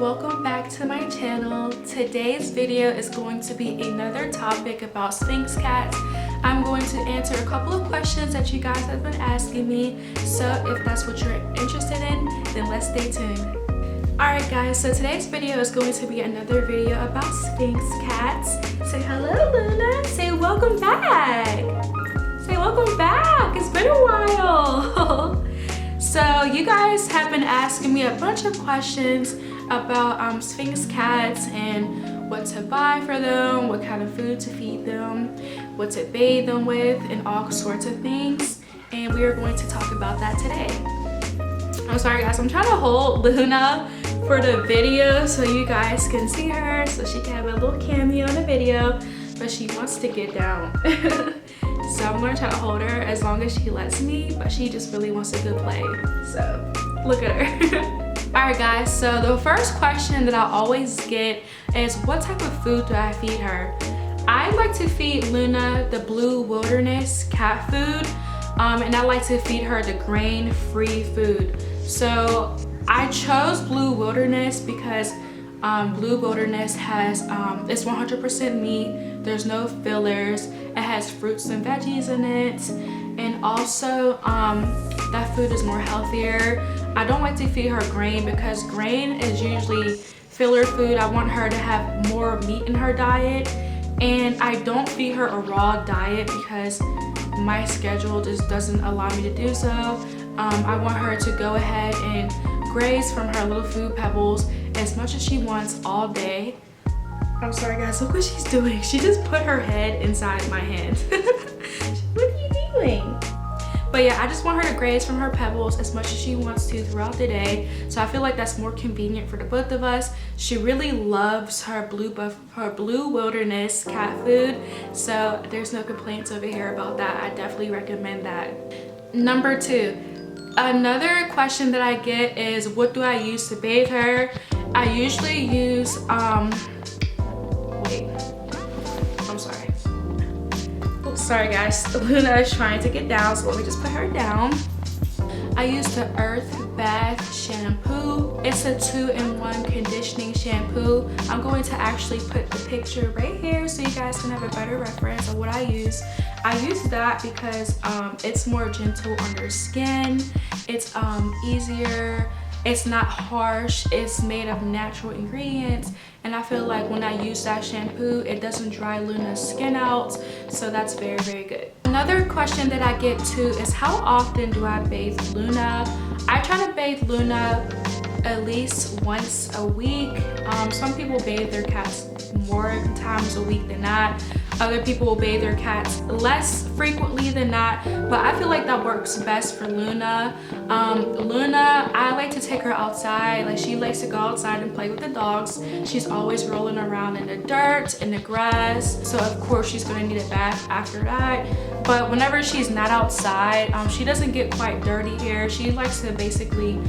welcome back to my channel. Today's video is going to be another topic about Sphynx cats. I'm going to answer a couple of questions that you guys have been asking me, so if that's what you're interested in, then let's stay tuned. Alright guys, so today's video is going to be another video about Sphynx cats. Say hello, Luna. Say welcome back. Say welcome back. It's been a while. So you guys have been asking me a bunch of questions about Sphynx cats and what to buy for them, what kind of food to feed them, what to bathe them with, and all sorts of things. And we are going to talk about that today. I'm sorry guys, I'm trying to hold Luna for the video so you guys can see her, so she can have a little cameo in the video, but she wants to get down. So I'm gonna try to hold her as long as she lets me, but she just really wants a good play. So look at her. Alright guys, so the first question that I always get is what type of food do I feed her? I like to feed Luna the Blue Wilderness cat food, and I like to feed her the grain-free food. So I chose Blue Wilderness because Blue Wilderness has it's 100% meat, there's no fillers, it has fruits and veggies in it, and also that food is more healthier. I don't like to feed her grain because grain is usually filler food. I want her to have more meat in her diet, and I don't feed her a raw diet because my schedule just doesn't allow me to do so. I want her to go ahead and graze from her little food pebbles as much as she wants all day. I'm sorry guys, look what she's doing. She just put her head inside my hand. What are you doing? But yeah, I just want her to graze from her pebbles as much as she wants to throughout the day. So I feel like that's more convenient for the both of us. She really loves her Blue Wilderness cat food. So there's no complaints over here about that. I definitely recommend that. Number 2, another question that I get is what do I use to bathe her? I usually use, wait, I'm sorry. Sorry guys, Luna is trying to get down, so let me just put her down. I use the Earth Bath shampoo. It's a 2-in-1 conditioning shampoo. I'm going to actually put the picture right here so you guys can have a better reference of what I use. I use that because it's more gentle on your skin. It's easier. It's not harsh. It's made of natural ingredients, and I feel like when I use that shampoo, it doesn't dry Luna's skin out, so that's very, very good. Another question that I get too is how often do I bathe Luna? I try to bathe Luna at least once a week. Some people bathe their cats more times a week than not. Other people will bathe their cats less frequently than not, but I feel like that works best for Luna. Luna, I like to take her outside. Like, she likes to go outside and play with the dogs. She's always rolling around in the dirt, in the grass, so of course she's gonna need a bath after that. But whenever she's not outside, she doesn't get quite dirty here. She likes to basically,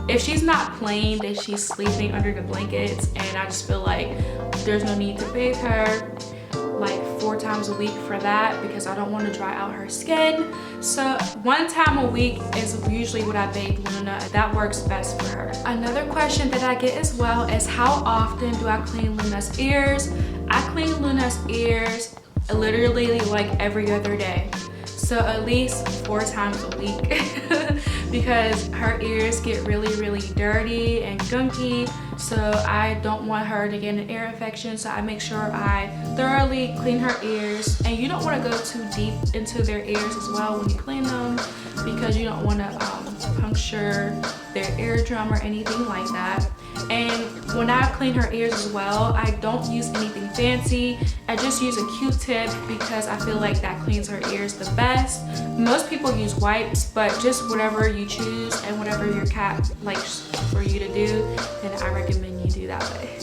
if she's not playing, then she's sleeping under the blankets, and I just feel like there's no need to bathe her like 4 times a week for that because I don't want to dry out her skin. So 1 time a week is usually what I bathe Luna. That works best for her. Another question that I get as well is how often do I clean Luna's ears? I clean Luna's ears literally like every other day. So at least 4 times a week because her ears get really, really dirty and gunky. So I don't want her to get an ear infection. So I make sure I thoroughly clean her ears. And you don't want to go too deep into their ears as well when you clean them because you don't want to puncture their eardrum or anything like that. And when I clean her ears as well, I don't use anything fancy. I just use a Q-tip because I feel like that cleans her ears the best. Most people use wipes, but just whatever you choose and whatever your cat likes for you to do, then I recommend you do that way.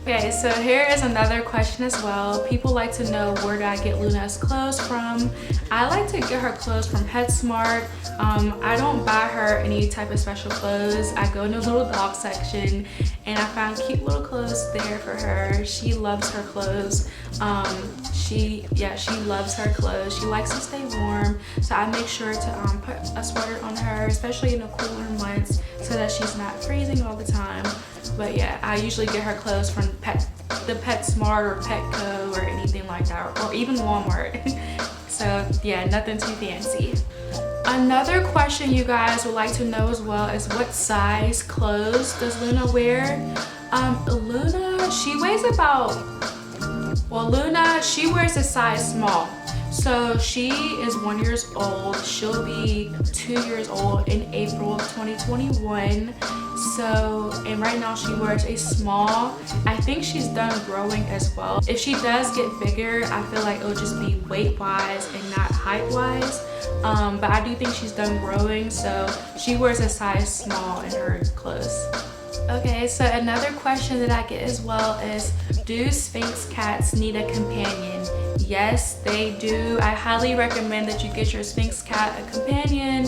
Okay, so here is another question as well. People like to know where do I get Luna's clothes from. I like to get her clothes from PetSmart. I don't buy her any type of special clothes. I go in the little dog section and I found cute little clothes there for her. She loves her clothes. she loves her clothes. She likes to stay warm, so I make sure to put a sweater on her, especially in the cooler months, so that she's not freezing all the time. But yeah, I usually get her clothes from the PetSmart or Petco or anything like that, or even Walmart. So yeah, nothing too fancy. Another question you guys would like to know as well is what size clothes does Luna wear? Luna, she weighs about, Luna, she wears a size small. So she is 1 year old. She'll be 2 years old in April of 2021. So, and right now she wears a small. I think she's done growing as well. If she does get bigger, I feel like it'll just be weight wise and not height wise. But I do think she's done growing, so she wears a size small in her clothes. Okay, so another question that I get as well is, do Sphynx cats need a companion? Yes, they do. I highly recommend that you get your Sphynx cat a companion.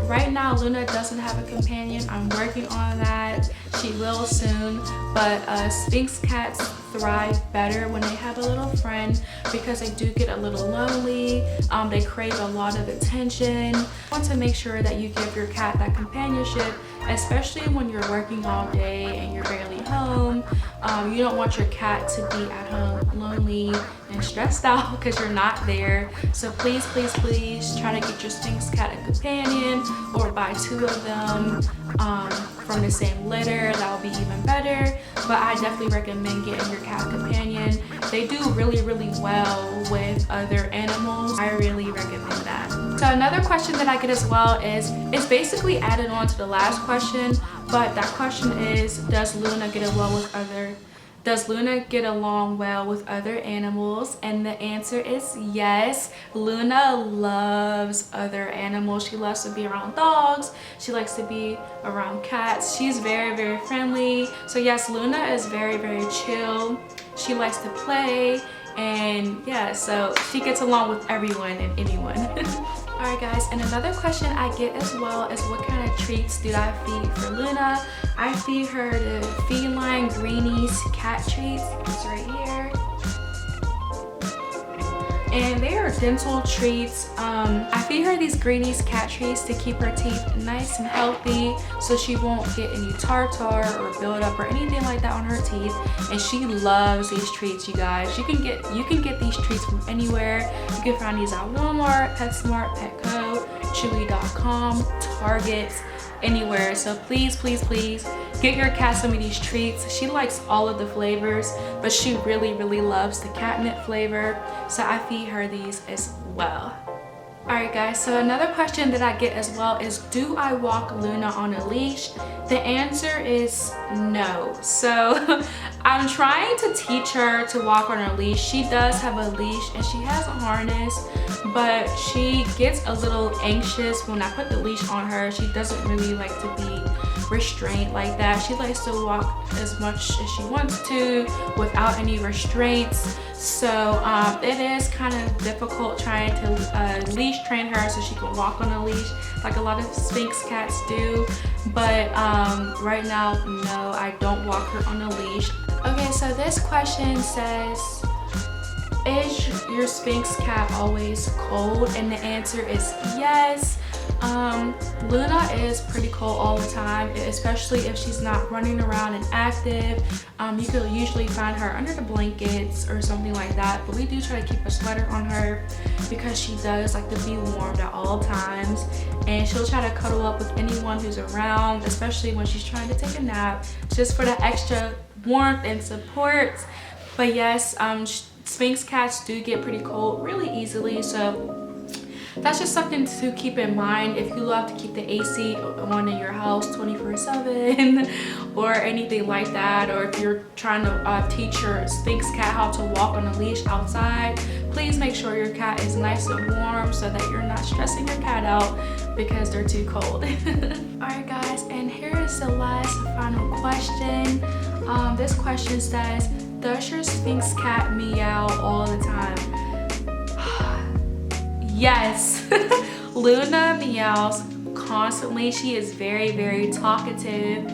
Right now, Luna doesn't have a companion. I'm working on that. She will soon. But Sphynx cats thrive better when they have a little friend because they do get a little lonely. They crave a lot of attention. You want to make sure that you give your cat that companionship, especially when you're working all day and you're barely home. You don't want your cat to be at home lonely and stressed out because you're not there. So please, please, please try to get your Sphynx cat a companion, or buy 2 of them from the same litter. That would be even better. But I definitely recommend getting your cat a companion. They do really, really well with other animals. I really recommend that. So another question that I get as well is, it's basically added on to the last question, but that question is, does Luna get along well with other animals? And the answer is yes. Luna loves other animals. She loves to be around dogs. She likes to be around cats. She's very, very friendly. So yes, Luna is very, very chill. She likes to play, and yeah, so she gets along with everyone and anyone. Alright guys, and another question I get as well is, what kind of treats do I feed for Luna? I feed her the Feline Greenies cat treats. It's right here. And they are dental treats. I feed her these Greenies cat treats to keep her teeth nice and healthy, so she won't get any tartar or buildup or anything like that on her teeth. And she loves these treats, you guys. You can get these treats from anywhere. You can find these at Walmart, PetSmart, Petco, Chewy.com, Target, anywhere. So please, please, please get your cat some of these treats. She likes all of the flavors, but she really, really loves the catnip flavor, so I feed her these as well. Alright guys, so another question that I get as well is, do I walk Luna on a leash? The answer is no. So I'm trying to teach her to walk on her leash. She does have a leash and she has a harness, but she gets a little anxious when I put the leash on her. She doesn't really like to be restrained like that. She likes to walk as much as she wants to without any restraints. So it is kind of difficult trying to leash train her so she can walk on a leash like a lot of Sphynx cats do. But right now, no, I don't walk her on a leash. Okay, so this question says, is your Sphynx cat always cold? And the answer is yes. Luna is pretty cold all the time, especially if she's not running around and active. You could usually find her under the blankets or something like that, but we do try to keep a sweater on her because she does like to be warmed at all times, and she'll try to cuddle up with anyone who's around, especially when she's trying to take a nap, just for the extra warmth and support. But yes, Sphynx cats do get pretty cold really easily, so that's just something to keep in mind if you love to keep the AC on in your house 24/7 or anything like that, or if you're trying to teach your Sphynx cat how to walk on a leash outside. Please make sure your cat is nice and warm so that you're not stressing your cat out because they're too cold. Alright guys, and here is the last final question. This question says, does your Sphynx cat meow all the time? Yes. Luna meows constantly. She is very, very talkative.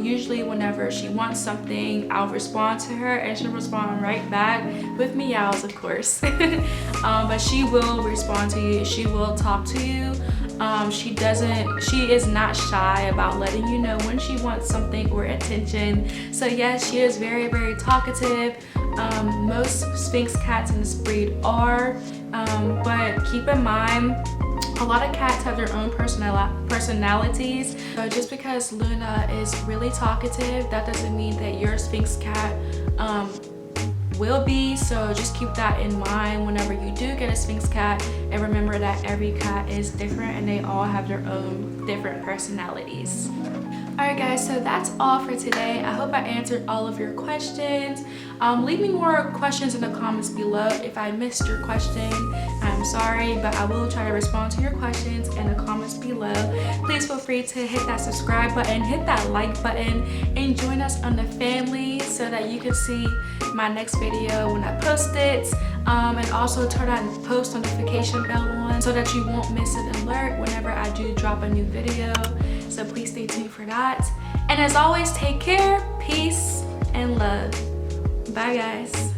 Usually whenever she wants something, I'll respond to her and she'll respond right back with meows, of course. But she will respond to you, she will talk to you. She is not shy about letting you know when she wants something or attention. So yes, she is very, very talkative. Most Sphynx cats in this breed are, but keep in mind, a lot of cats have their own personalities. So just because Luna is really talkative, that doesn't mean that your Sphynx cat will be. So just keep that in mind whenever you do get a Sphynx cat, and remember that every cat is different and they all have their own different personalities. Alright guys, so that's all for today. I hope I answered all of your questions. Leave me more questions in the comments below. If I missed your question, I'm sorry, but I will try to respond to your questions in the comments below. Please feel free to hit that subscribe button, hit that like button, and join us on the family so that you can see my next video when I post it. And also turn that post notification bell on so that you won't miss an alert whenever I do drop a new video. So please stay tuned for that. And as always, take care, peace, and love. Bye guys.